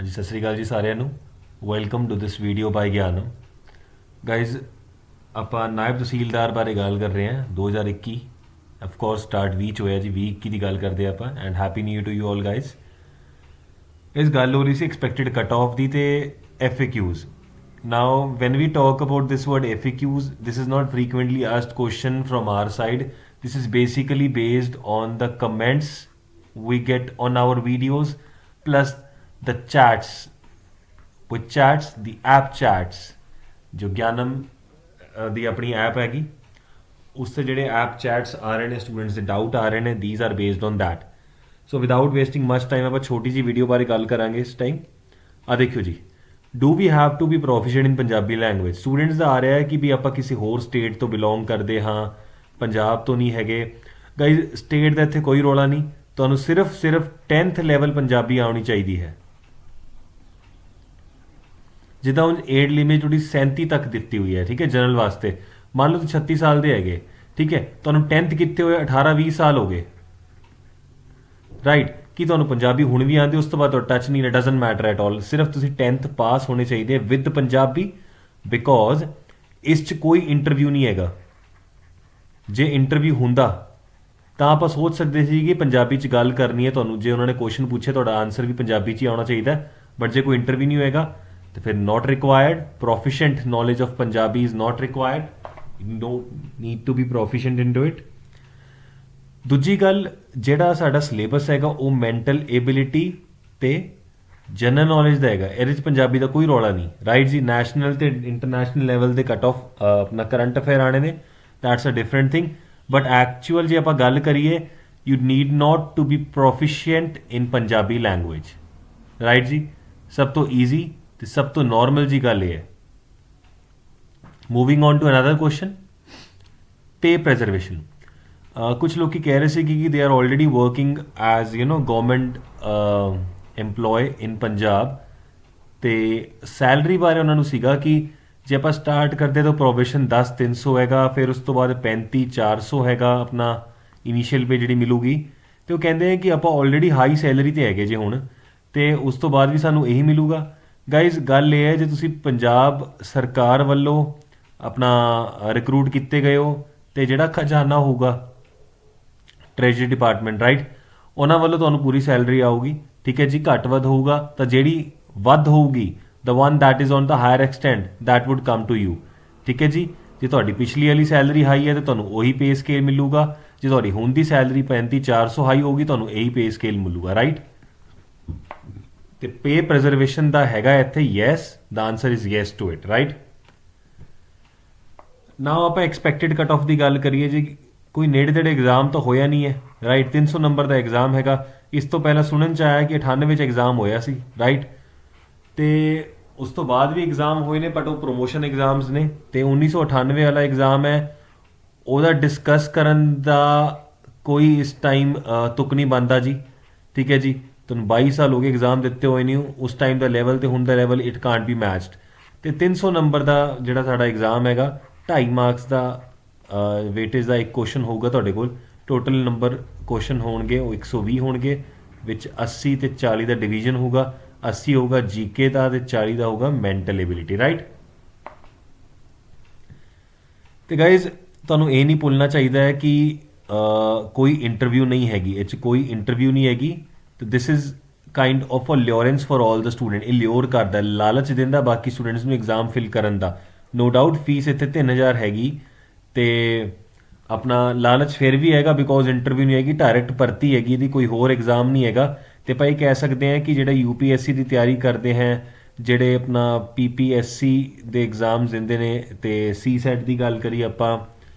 हाँ जी, सत श्री अकाल जी साਰਿਆਂ ਨੂੰ। Welcome to this video by Gyanam. Guys, ਆਪਾਂ ਨਾਇਬ ਤਹਿਸੀਲਦਾਰ ਬਾਰੇ ਗੱਲ ਕਰ ਰਹੇ ਹਾਂ 2021। ਆਫ ਕੋਰਸ ਸਟਾਰਟ 20 ਚ ਹੋਇਆ ਜੀ, 2021 ਦੀ ਗੱਲ ਕਰਦੇ ਆਪਾਂ। And happy new year to you all guys. ਇਸ ਗੱਲ ਹੋ ਰਹੀ ਸੀ ਐਕਸਪੈਕਟਡ ਕਟ ਆਫ ਦੀ ਤੇ FAQs। Now, when we talk about this word FAQs, this is not frequently asked question from our side. This is basically based on the comments we get on our videos plus the chats. With chats, the app chats, जो ज्ञानम ਦੀ ਆਪਣੀ app ਹੈਗੀ ਉਸ ਤੇ ਜਿਹੜੇ app chats ਆ ਰਹੇ ਨੇ, ਸਟੂਡੈਂਟਸ ਦੇ ਡਾਊਟ ਆ ਰਹੇ ਨੇ, these are based on that. So without wasting much time ਆਪਾਂ ਛੋਟੀ ਜਿਹੀ ਵੀਡੀਓ ਬਾਰੇ ਗੱਲ ਕਰਾਂਗੇ ਇਸ ਟਾਈਮ। ਆ ਦੇਖਿਓ ਜੀ, do we have to be proficient in Punjabi language. Students ਦਾ ਆ ਰਿਹਾ ਹੈ ਕਿ ਵੀ ਆਪਾਂ ਕਿਸੇ ਹੋਰ ਸਟੇਟ ਤੋਂ ਬਿਲੋਂਗ ਕਰਦੇ ਹਾਂ, ਪੰਜਾਬ ਤੋਂ ਨਹੀਂ ਹੈਗੇ। ਗਾਈਜ਼, ਸਟੇਟ ਦਾ ਇੱਥੇ ਕੋਈ ਰੌਲਾ ਨਹੀਂ, ਤੁਹਾਨੂੰ ਸਿਰਫ 10th ਲੈਵਲ ਪੰਜਾਬੀ ਆਉਣੀ ਚਾਹੀਦੀ ਹੈ। ਜਿੱਦਾਂ ਹੁਣ ਏਡ ਲਿਮਿਟ ਤੁਹਾਡੀ 37 ਤੱਕ ਦਿੱਤੀ ਹੋਈ ਹੈ, ਠੀਕ ਹੈ, ਜਨਰਲ ਵਾਸਤੇ। ਮੰਨ ਲਓ ਤੁਸੀਂ 36 ਸਾਲ ਦੇ ਹੈਗੇ, ਠੀਕ ਹੈ, ਤੁਹਾਨੂੰ 10th ਕੀਤੇ ਹੋਏ 18-20 ਸਾਲ ਹੋ ਗਏ, ਰਾਈਟ। ਕੀ ਤੁਹਾਨੂੰ ਪੰਜਾਬੀ ਹੁਣ ਵੀ ਆਉਂਦੀ, ਉਸ ਤੋਂ ਬਾਅਦ ਤੁਹਾਡਾ ਟੱਚ ਨਹੀਂ, ਡਜ਼ਨਟ ਮੈਟਰ ਐਟ ਆਲ। ਸਿਰਫ ਤੁਸੀਂ 10th ਪਾਸ ਹੋਣੇ ਚਾਹੀਦੇ ਵਿਦ ਪੰਜਾਬੀ, ਬਿਕੋਜ਼ ਇਸ 'ਚ ਕੋਈ ਇੰਟਰਵਿਊ ਨਹੀਂ ਹੈਗਾ। ਜੇ ਇੰਟਰਵਿਊ ਹੁੰਦਾ ਤਾਂ ਆਪਾਂ ਸੋਚ ਸਕਦੇ ਸੀ ਕਿ ਪੰਜਾਬੀ 'ਚ ਗੱਲ ਕਰਨੀ ਹੈ, ਤੁਹਾਨੂੰ ਜੇ ਉਹਨਾਂ ਨੇ ਕੁਐਸਚਨ ਪੁੱਛੇ ਤੁਹਾਡਾ ਆਨਸਰ ਵੀ ਪੰਜਾਬੀ 'ਚ ਹੀ ਆਉਣਾ ਚਾਹੀਦਾ। ਬਟ ਜੇ ਕੋਈ ਇੰਟਰਵਿਊ ਨਹੀਂ ਹੋਏਗਾ तो फिर not required. Proficient knowledge of Punjabi is not required, you don't need to be proficient in to it. दूजी गल, ਜਿਹੜਾ ਸਾਡਾ ਸਿਲੇਬਸ ਹੈਗਾ ਉਹ ਮੈਂਟਲ ਐਬਿਲਿਟੀ ਤੇ ਜਨਰਲ ਨੌਲੇਜ ਦਾ ਹੈਗਾ। ਇਹਦੇ 'ਚ ਪੰਜਾਬੀ ਦਾ ਕੋਈ ਰੌਲਾ ਨਹੀਂ, ਰਾਈਟ ਜੀ। ਨੈਸ਼ਨਲ ਤੇ ਇੰਟਰਨੈਸ਼ਨਲ ਲੈਵਲ ਦੇ ਕੱਟ ਆਫ ਆਪਣਾ ਕਰੰਟ ਅਫੇਅਰ ਆਣੇ ਨੇ, that's a different thing. But actual ਜੇ ਆਪਾਂ ਗੱਲ ਕਰੀਏ, you need not to be proficient in Punjabi language, right ਜੀ। ਸਭ ਤੋਂ ਈਜ਼ੀ ਤੇ ਸਭ ਤੋਂ ਨੋਰਮਲ ਜੀ ਗੱਲ ਇਹ ਹੈ। Moving on to another question, pay preservation. ਕੁਛ ਲੋਕੀ ਕਹਿ ਰਹੇ ਸੀ ਕਿ they are already working as government EMPLOYE in Punjab, ਤੇ ਸੈਲਰੀ ਬਾਰੇ ਉਹਨਾਂ ਨੂੰ ਸੀਗਾ ਕਿ ਜੇ ਆਪਾਂ ਸਟਾਰਟ ਕਰਦੇ ਤਾਂ ਪ੍ਰੋਬੇਸ਼ਨ 10,300 ਹੈਗਾ, ਫਿਰ ਉਸ ਤੋਂ ਬਾਅਦ 35,400 ਹੈਗਾ ਆਪਣਾ ਇਨੀਸ਼ੀਅਲ ਪੇ ਜਿਹੜੀ ਮਿਲੂਗੀ। ਤੇ ਉਹ ਕਹਿੰਦੇ ਕਿ ਆਪਾਂ ਆਲਰੇਡੀ ਹਾਈ ਸੈਲਰੀ ਤੇ ਹੈਗੇ ਜੇ ਹੁਣ, ਤੇ ਉਸ ਤੋਂ ਬਾਅਦ ਵੀ ਸਾਨੂੰ ਇਹੀ ਮਿਲੂਗਾ। ਗਾਈਜ਼, ਗੱਲ ਇਹ ਹੈ, ਜੇ ਤੁਸੀਂ ਪੰਜਾਬ ਸਰਕਾਰ ਵੱਲੋਂ ਆਪਣਾ ਰਿਕਰੂਟ ਕੀਤੇ ਗਏ ਹੋ ਤੇ ਜਿਹੜਾ ਖਜ਼ਾਨਾ ਹੋਊਗਾ, ਟ੍ਰੈਜਰੀ ਡਿਪਾਰਟਮੈਂਟ, ਰਾਈਟ, ਉਹਨਾਂ ਵੱਲੋਂ ਤੁਹਾਨੂੰ ਪੂਰੀ ਸੈਲਰੀ ਆਊਗੀ, ਠੀਕ ਹੈ ਜੀ। ਘੱਟ ਵੱਧ ਹੋਊਗਾ ਤਾਂ ਜਿਹੜੀ ਵੱਧ ਹੋਊਗੀ, the one that is on the higher extent, that would come to you, ਠੀਕ ਹੈ ਜੀ। ਜੇ ਤੁਹਾਡੀ ਪਿਛਲੀ ਵਾਲੀ ਸੈਲਰੀ ਹਾਈ ਹੈ ਤਾਂ ਤੁਹਾਨੂੰ ਉਹੀ ਪੇ ਸਕੇਲ ਮਿਲੂਗਾ। ਜੇ ਤੁਹਾਡੀ ਹੁਣ ਦੀ ਸੈਲਰੀ 35,400 ਹਾਈ ਹੋਊਗੀ, ਤੁਹਾਨੂੰ ਇਹੀ ਪੇ ਸਕੇਲ ਮਿਲੂਗਾ, ਰਾਈਟ। ਤੇ ਪੇ ਪ੍ਰੈਜ਼ਰਵੇਸ਼ਨ ਦਾ ਹੈਗਾ ਇੱਥੇ yes, the answer is yes to it, right. Now ਆਪਾਂ ਐਕਸਪੈਕਟਡ ਕਟ ਆਫ ਦੀ ਗੱਲ ਕਰੀਏ ਜੀ, ਕੋਈ ਨੇੜੇ ਤੇੜੇ ਐਗਜ਼ਾਮ ਤਾਂ ਹੋਇਆ ਨਹੀਂ ਹੈ, ਰਾਈਟ। 300 ਨੰਬਰ ਦਾ ਐਗਜ਼ਾਮ ਹੈਗਾ। ਇਸ ਤੋਂ ਪਹਿਲਾਂ ਸੁਣਨ ਚ ਆਇਆ ਕਿ 98 ਚ ਐਗਜ਼ਾਮ ਹੋਇਆ ਸੀ, ਰਾਈਟ। ਤੇ ਉਸ ਤੋਂ ਬਾਅਦ ਵੀ ਐਗਜ਼ਾਮ ਹੋਏ ਨੇ, ਬਟ ਉਹ ਪ੍ਰੋਮੋਸ਼ਨ ਐਗਜ਼ਾਮਸ ਨੇ। ਤੇ 1998 ਵਾਲਾ ਐਗਜ਼ਾਮ ਹੈ, ਉਹਦਾ ਡਿਸਕਸ ਕਰਨ ਦਾ ਕੋਈ ਇਸ ਟਾਈਮ ਤੁਕ ਨਹੀਂ ਬਣਦਾ ਜੀ, ਠੀਕ ਹੈ ਜੀ। ਤੁਹਾਨੂੰ 22 ਸਾਲ ਹੋ ਗਏ ਐਗਜ਼ਾਮ ਦਿੱਤੇ ਹੋਏ ਨਹੀਂ, ਉਸ ਟਾਈਮ ਦਾ ਲੈਵਲ ਤੇ ਹੁਣ ਦਾ ਲੈਵਲ ਇਟ ਕਾਂਟ ਬੀ ਮੈਚਡ। ਤੇ 300 ਨੰਬਰ ਦਾ ਜਿਹੜਾ ਸਾਡਾ ਐਗਜ਼ਾਮ ਹੈਗਾ, 2.5 ਮਾਰਕਸ ਦਾ ਵੇਟੇਜ ਦਾ ਇੱਕ ਕੁਐਸਚਨ ਹੋਊਗਾ ਤੁਹਾਡੇ ਕੋਲ। ਟੋਟਲ ਨੰਬਰ ਕੁਐਸਚਨ ਹੋਣਗੇ ਉਹ 120 ਹੋਣਗੇ, ਵਿੱਚ 80 ਤੇ 40 ਦਾ ਡਿਵੀਜ਼ਨ ਹੋਊਗਾ। 80 ਹੋਊਗਾ GK ਦਾ ਤੇ 40 ਦਾ ਹੋਊਗਾ ਮੈਂਟਲ ਐਬਿਲਿਟੀ, ਰਾਈਟ। ਤੇ ਗਾਈਜ਼, ਤੁਹਾਨੂੰ ਇਹ ਨਹੀਂ ਭੁੱਲਣਾ ਚਾਹੀਦਾ ਹੈ ਕਿ ਕੋਈ ਇੰਟਰਵਿਊ ਨਹੀਂ ਹੈਗੀ, ਇਹ 'ਚ ਕੋਈ ਇੰਟਰਵਿਊ ਨਹੀਂ ਹੈਗੀ। ਤੇ this is kind of a leverage for all the student. ਇਹ ਲਿਓਰ ਕਰਦਾ, ਲਾਲਚ ਦਿੰਦਾ ਬਾਕੀ ਸਟੂਡੈਂਟਸ ਨੂੰ ਐਗਜ਼ਾਮ ਫਿਲ ਕਰਨ ਦਾ। ਨੋ ਡਾਊਟ ਫੀਸ ਇੱਥੇ 3,000 ਹੈਗੀ, ਤੇ ਆਪਣਾ ਲਾਲਚ ਫਿਰ ਵੀ ਹੈਗਾ ਬਿਕੋਜ਼ ਇੰਟਰਵਿਊ ਨਹੀਂ ਹੈਗੀ, ਡਾਇਰੈਕਟ ਭਰਤੀ ਹੈਗੀ, ਇਹਦੀ ਕੋਈ ਹੋਰ ਐਗਜ਼ਾਮ ਨਹੀਂ ਹੈਗਾ। ਤੇ ਆਪਾਂ ਇਹ ਕਹਿ ਸਕਦੇ ਹਾਂ ਕਿ ਜਿਹੜੇ UPSC ਦੀ ਤਿਆਰੀ ਕਰਦੇ ਹੈ, ਜਿਹੜੇ ਆਪਣਾ PPSC ਦੇ ਐਗਜ਼ਾਮਸ ਦਿੰਦੇ ਨੇ, ਤੇ CSET ਦੀ ਗੱਲ ਕਰੀਏ ਆਪਾਂ,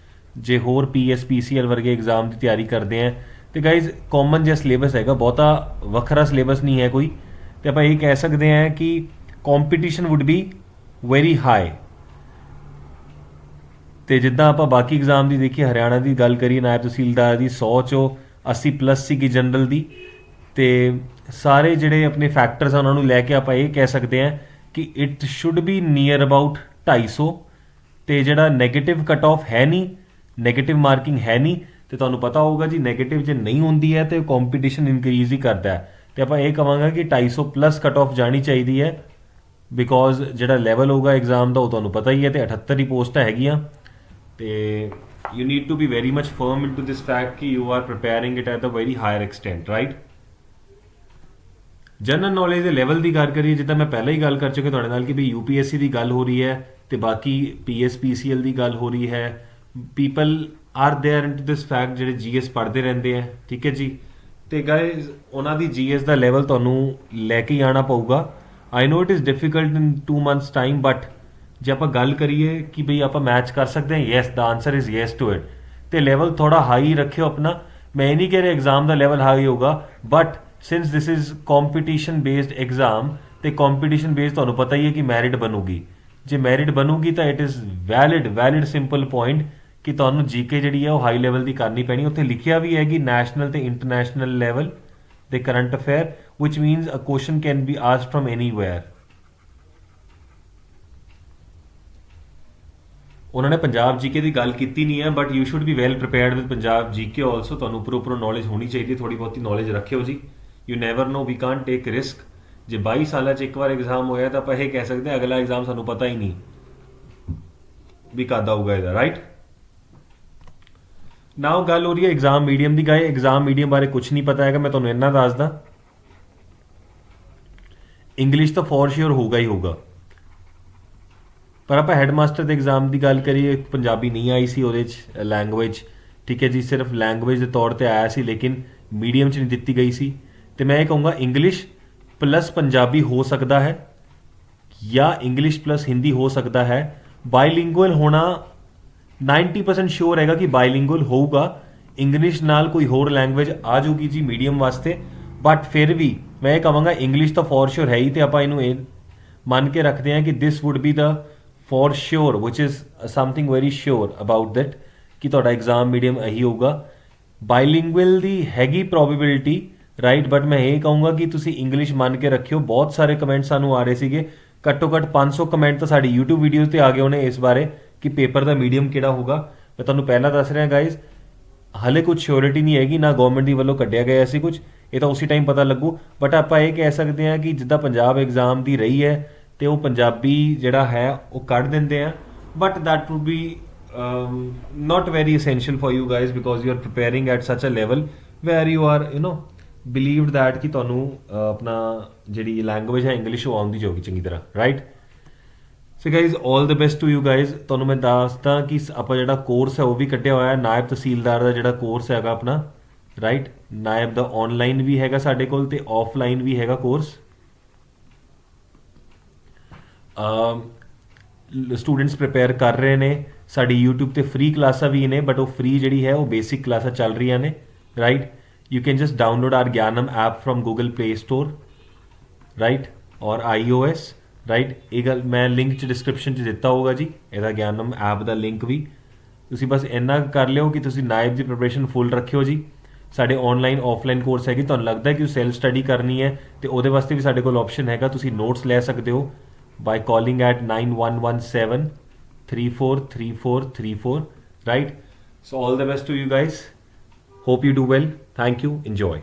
ਜੇ ਹੋਰ PSPCL ਵਰਗੇ ਐਗਜ਼ਾਮ ਦੀ ਤਿਆਰੀ ਕਰਦੇ ਹੈ, ਤੇ ਗਾਈਜ਼ ਕਾਮਨ ਜਿਹਾ ਸਿਲੇਬਸ ਹੈਗਾ, ਬਹੁਤਾ ਵੱਖਰਾ ਸਿਲੇਬਸ ਨਹੀਂ ਹੈ ਕੋਈ। ਤੇ ਆਪਾਂ ਇਹ ਕਹਿ ਸਕਦੇ ਹਾਂ ਕਿ competition wood be very high. ਤੇ ਜਿੱਦਾਂ ਆਪਾਂ ਬਾਕੀ ਐਗਜ਼ਾਮ ਦੀ ਦੇਖੀਏ, ਹਰਿਆਣਾ ਦੀ ਗੱਲ ਕਰੀਏ, ਨਾਇਬ ਤਹਿਸੀਲਦਾਰ ਦੀ 100 ਚੋਂ 80+ ਸੀਗੀ ਜਨਰਲ ਦੀ। ਤੇ ਸਾਰੇ ਜਿਹੜੇ ਆਪਣੇ ਫੈਕਟਰਸ ਆ ਉਹਨਾਂ ਨੂੰ ਲੈ ਕੇ ਆਪਾਂ ਇਹ ਕਹਿ ਸਕਦੇ ਹਾਂ ਕਿ it should be near about 250। ਤੇ ਜਿਹੜਾ ਨੈਗੇਟਿਵ ਕਟ ਆਫ ਹੈ ਨਹੀਂ, ਨੈਗੇਟਿਵ ਮਾਰਕਿੰਗ ਹੈ ਨਹੀਂ, ਤੇ ਤੁਹਾਨੂੰ ਪਤਾ ਹੋਊਗਾ ਜੀ ਨੈਗੇਟਿਵ ਜੇ ਨਹੀਂ ਹੁੰਦੀ ਹੈ ਤੇ ਕੰਪੀਟੀਸ਼ਨ ਇਨਕਰੀਜ਼ ਹੀ ਕਰਦਾ ਹੈ। ਤੇ ਆਪਾਂ ਇਹ ਕਵਾਂਗਾ ਕਿ 250 ਪਲੱਸ ਕਟ ਆਫ ਜਾਣੀ ਚਾਹੀਦੀ ਹੈ, ਬਿਕੋਜ਼ ਜਿਹੜਾ ਲੈਵਲ ਹੋਊਗਾ ਐਗਜ਼ਾਮ ਦਾ ਉਹ ਤੁਹਾਨੂੰ ਪਤਾ ਹੀ ਹੈ, ਤੇ 78 ਹੀ ਪੋਸਟਾਂ ਹੈਗੀਆਂ। ਤੇ you need to be very much firm in to this fact ਕਿ you are preparing it at a very higher extent, right. General knowledge ਦੇ ਲੈਵਲ ਦੀ ਗੱਲ ਕਰੀਏ, ਜਿੱਦਾਂ ਮੈਂ ਪਹਿਲਾਂ ਹੀ ਗੱਲ ਕਰ ਚੁੱਕਿਆ ਤੁਹਾਡੇ ਨਾਲ ਕਿ ਵੀ UPSC ਦੀ ਗੱਲ ਹੋ ਰਹੀ ਹੈ, ਤੇ ਬਾਕੀ PSPCL ਦੀ ਗੱਲ ਹੋ ਰਹੀ ਹੈ। People are there in to this fact ਜਿਹੜੇ GS ਪੜ੍ਹਦੇ ਰਹਿੰਦੇ ਆ, ਠੀਕ ਹੈ ਜੀ। ਤੇ ਗਾਇਜ਼ ਉਹਨਾਂ ਦੀ GS ਦਾ ਲੈਵਲ ਤੁਹਾਨੂੰ ਲੈ ਕੇ ਆਉਣਾ ਪਊਗਾ। I know it is difficult in 2 months time, but ਜੇ ਆਪਾਂ ਗੱਲ ਕਰੀਏ ਕਿ ਬਈ ਆਪਾਂ ਮੈਚ ਕਰ ਸਕਦੇ ਹਾਂ, yes the answer is yes to it. ਤੇ ਲੈਵਲ ਥੋੜਾ ਹਾਈ ਰੱਖਿਓ ਆਪਣਾ। ਮੈਂ ਇਹ ਨਹੀਂ ਕਹਿ ਰਿਹਾ ਐਗਜ਼ਾਮ ਦਾ ਲੈਵਲ ਹਾਈ ਹੋਊਗਾ, but since this is competition based exam, ਤੇ ਕੰਪੀਟੀਸ਼ਨ ਬੇਸਡ ਤੁਹਾਨੂੰ ਪਤਾ ਹੀ ਹੈ ਕਿ ਮੈਰਿਟ ਬਣੂਗੀ। ਜੇ ਮੈਰਿਟ ਬਣੂਗੀ ਤਾਂ it is valid simple point ਕਿ ਤੁਹਾਨੂੰ GK ਜਿਹੜੀ ਹੈ ਉਹ ਹਾਈ ਲੈਵਲ ਦੀ ਕਰਨੀ ਪੈਣੀ। ਉੱਥੇ ਲਿਖਿਆ ਵੀ ਹੈ ਕਿ ਨੈਸ਼ਨਲ ਤੇ ਇੰਟਰਨੈਸ਼ਨਲ ਲੈਵਲ ਦੇ current affair, which means a question can be asked from anywhere। ਉਹਨਾਂ ਨੇ ਪੰਜਾਬ GK ਦੀ ਗੱਲ ਕੀਤੀ ਨਹੀਂ ਹੈ, but you should be well prepared with Punjab GK also. ਤੁਹਾਨੂੰ ਉੱਪਰੋਂ ਨੌਲੇਜ ਹੋਣੀ ਚਾਹੀਦੀ, ਥੋੜੀ ਬਹੁਤੀ ਨੌਲੇਜ ਰੱਖਿਓ ਜੀ। You never know, we can't take risk. ਜੇ 22 ਸਾਲਾਂ 'ਚ ਇੱਕ ਵਾਰ ਐਗਜ਼ਾਮ ਹੋਇਆ ਤਾਂ ਆਪਾਂ ਇਹ ਕਹਿ ਸਕਦੇ ਹਾਂ ਅਗਲਾ ਐਗਜ਼ਾਮ ਸਾਨੂੰ ਪਤਾ ਹੀ ਨਹੀਂ ਵੀ ਕਦ ਆਊਗਾ ਇਹਦਾ, ਰਾਈਟ। ਨਾਓ ਗੱਲ ਹੋ ਰਹੀ ਹੈ ਐਗਜ਼ਾਮ ਮੀਡੀਅਮ ਦੀ। ਗਾਏ ਐਗਜ਼ਾਮ ਮੀਡੀਅਮ ਬਾਰੇ ਕੁਝ ਨਹੀਂ ਪਤਾ ਹੈਗਾ, ਮੈਂ ਤੁਹਾਨੂੰ ਇੰਨਾ ਦੱਸਦਾ, ਇੰਗਲਿਸ਼ ਤਾਂ ਫੋਰ ਸ਼ੋਰ ਹੋਊਗਾ ਹੀ ਹੋਊਗਾ। ਪਰ ਆਪਾਂ ਹੈਡਮਾਸਟਰ ਦੇ ਐਗਜ਼ਾਮ ਦੀ ਗੱਲ ਕਰੀਏ, ਪੰਜਾਬੀ ਨਹੀਂ ਆਈ ਸੀ ਉਹਦੇ 'ਚ ਲੈਂਗੁਏਜ, ਠੀਕ ਹੈ ਜੀ, ਸਿਰਫ ਲੈਂਗੁਏਜ ਦੇ ਤੌਰ ਤੇ ਆਇਆ ਸੀ, ਲੇਕਿਨ ਮੀਡੀਅਮ 'ਚ ਨਹੀਂ ਦਿੱਤੀ ਗਈ ਸੀ। ਤੇ ਮੈਂ ਇਹ ਕਹੂੰਗਾ ਇੰਗਲਿਸ਼ ਪਲੱਸ ਪੰਜਾਬੀ ਹੋ ਸਕਦਾ ਹੈ, ਜਾਂ ਇੰਗਲਿਸ਼ ਪਲੱਸ ਹਿੰਦੀ ਹੋ ਸਕਦਾ ਹੈ। ਬਾਈਲਿੰਗੁਅਲ ਹੋਣਾ 90% ਸ਼ੋਰ ਹੈਗਾ ਕਿ ਬਾਈਲਿੰਗੁਅਲ ਹੋਊਗਾ। ਇੰਗਲਿਸ਼ ਨਾਲ ਕੋਈ ਹੋਰ ਲੈਂਗੁਏਜ ਆ ਜਾਊਗੀ ਜੀ ਮੀਡੀਅਮ ਵਾਸਤੇ, ਬਟ ਫਿਰ ਵੀ ਮੈਂ ਇਹ ਕਹਾਂਗਾ ਇੰਗਲਿਸ਼ ਤਾਂ ਫੋਰ ਸ਼ੋਰ ਹੈ ਹੀ, ਤੇ ਆਪਾਂ ਇਹਨੂੰ ਇਹ ਮੰਨ ਕੇ ਰੱਖਦੇ ਹਾਂ ਕਿ this would be the for sure which is something very sure about that ਕਿ ਤੁਹਾਡਾ ਐਗਜ਼ਾਮ ਮੀਡੀਅਮ ਇਹੀ ਹੋਊਗਾ। ਬਾਈਲਿੰਗੁਅਲ ਦੀ ਹੈਗੀ ਪ੍ਰੋਬੇਬਿਲਿਟੀ, ਰਾਈਟ, ਬਟ ਮੈਂ ਇਹ ਕਹੂੰਗਾ ਕਿ ਤੁਸੀਂ ਇੰਗਲਿਸ਼ ਮੰਨ ਕੇ ਰੱਖਿਓ। ਬਹੁਤ ਸਾਰੇ ਕਮੈਂਟ ਸਾਨੂੰ ਆ ਰਹੇ ਸੀਗੇ, ਘੱਟੋ ਘੱਟ 500 ਕਮੈਂਟ ਤਾਂ ਸਾਡੀ YouTube ਵੀਡੀਓਜ਼ ਤੇ ਆ ਗਏ ਹੋਣੇ ਇਸ ਬਾਰੇ ਕਿ ਪੇਪਰ ਦਾ ਮੀਡੀਅਮ ਕਿਹੜਾ ਹੋਊਗਾ। ਮੈਂ ਤੁਹਾਨੂੰ ਪਹਿਲਾਂ ਦੱਸ ਰਿਹਾ ਗਾਈਜ਼, ਹਾਲੇ ਕੁਝ ਸ਼ੋਰਿਟੀ ਨਹੀਂ ਹੈਗੀ, ਨਾ ਗਵਰਨਮੈਂਟ ਦੀ ਵੱਲੋਂ ਕੱਢਿਆ ਗਿਆ ਸੀ ਕੁਝ, ਇਹ ਤਾਂ ਉਸੇ ਟਾਈਮ ਪਤਾ ਲੱਗੂ। ਬਟ ਆਪਾਂ ਇਹ ਕਹਿ ਸਕਦੇ ਹਾਂ ਕਿ ਜਿੱਦਾਂ ਪੰਜਾਬ ਐਗਜ਼ਾਮ ਦੀ ਰਹੀ ਹੈ ਤੇ ਉਹ ਪੰਜਾਬੀ ਜਿਹੜਾ ਹੈ ਉਹ ਕੱਢ ਦਿੰਦੇ ਆ, but that wood B not very essential for you guys because you are preparing at such a level where you are believed that ਕਿ ਤੁਹਾਨੂੰ ਆਪਣਾ ਜਿਹੜੀ ਲੈਂਗੁਏਜ ਹੈ ਇੰਗਲਿਸ਼ ਉਹ ਆਉਂਦੀ ਜਾਊਗੀ ਚੰਗੀ ਤਰ੍ਹਾਂ, right. So guys all the best to you guys. ਤੁਹਾਨੂੰ ਮੈਂ ਦੱਸਦਾ ਕਿ ਆਪਾਂ ਜਿਹੜਾ ਕੋਰਸ ਹੈ ਉਹ ਵੀ ਕੱਢਿਆ ਹੋਇਆ ਹੈ, ਨਾਇਬ ਤਹਿਸੀਲਦਾਰ ਦਾ ਜਿਹੜਾ ਕੋਰਸ ਹੈਗਾ ਆਪਣਾ, ਰਾਈਟ। ਨਾਇਬ ਦਾ ਆਨਲਾਈਨ ਵੀ ਹੈਗਾ ਸਾਡੇ ਕੋਲ ਤੇ ਆਫਲਾਈਨ ਵੀ ਹੈਗਾ ਕੋਰਸ। ਸਟੂਡੈਂਟਸ ਪ੍ਰਿਪੇਅਰ ਕਰ ਰਹੇ ਨੇ, ਸਾਡੀ YouTube ਤੇ ਫ੍ਰੀ ਕਲਾਸਾਂ ਵੀ ਨੇ, ਬਟ ਉਹ ਫ੍ਰੀ ਜਿਹੜੀ ਹੈ ਉਹ ਬੇਸਿਕ ਕਲਾਸਾਂ ਚੱਲ ਰਹੀਆਂ ਨੇ, right. You can just download our Gyanam app from Google Play Store, right, or iOS, right. ਇਹ ਗੱਲ ਮੈਂ ਲਿੰਕ 'ਚ ਡਿਸਕ੍ਰਿਪਸ਼ਨ 'ਚ ਦਿੱਤਾ ਹੋਊਗਾ ਜੀ, ਇਹਦਾ ਗਿਆਨਮ ਐਪ ਦਾ ਲਿੰਕ ਵੀ। ਤੁਸੀਂ ਬਸ ਇੰਨਾ ਕਰ ਲਿਓ ਕਿ ਤੁਸੀਂ ਨਾਇਬ ਦੀ ਪ੍ਰਿਪਰੇਸ਼ਨ ਫੁੱਲ ਰੱਖਿਓ ਜੀ। ਸਾਡੇ ਆਨਲਾਈਨ ਆਫਲਾਈਨ ਕੋਰਸ ਹੈਗੇ, ਤੁਹਾਨੂੰ ਲੱਗਦਾ ਕਿ ਸੈਲਫ ਸਟੱਡੀ ਕਰਨੀ ਹੈ ਤੇ ਉਹਦੇ ਵਾਸਤੇ ਵੀ ਸਾਡੇ ਕੋਲ ਆਪਸ਼ਨ ਹੈਗਾ, ਤੁਸੀਂ ਨੋਟਸ ਲੈ ਸਕਦੇ ਹੋ by calling at 9117 343434, right? So all the best to you guys, hope you do well, thank you, enjoy.